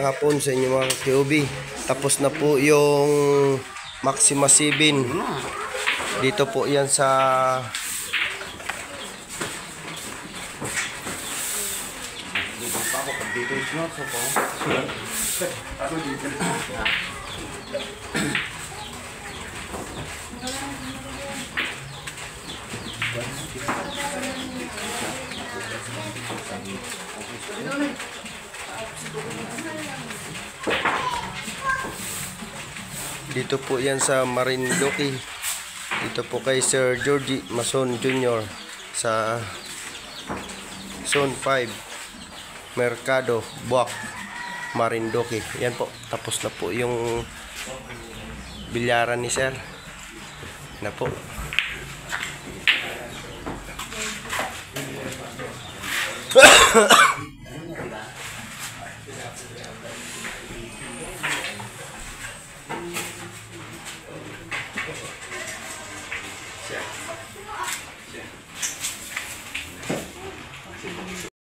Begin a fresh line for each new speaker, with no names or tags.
Hapon sa inyo mga QB. Tapos na po yung Maxima 7. Dito po yan sa dito po yan sa Marinduque. Dito po kay Sir Georgie Mason Jr. sa Zone 5 Mercado Buwak, Marinduque. Yan po, tapos na po yung bilyaran ni Sir na po.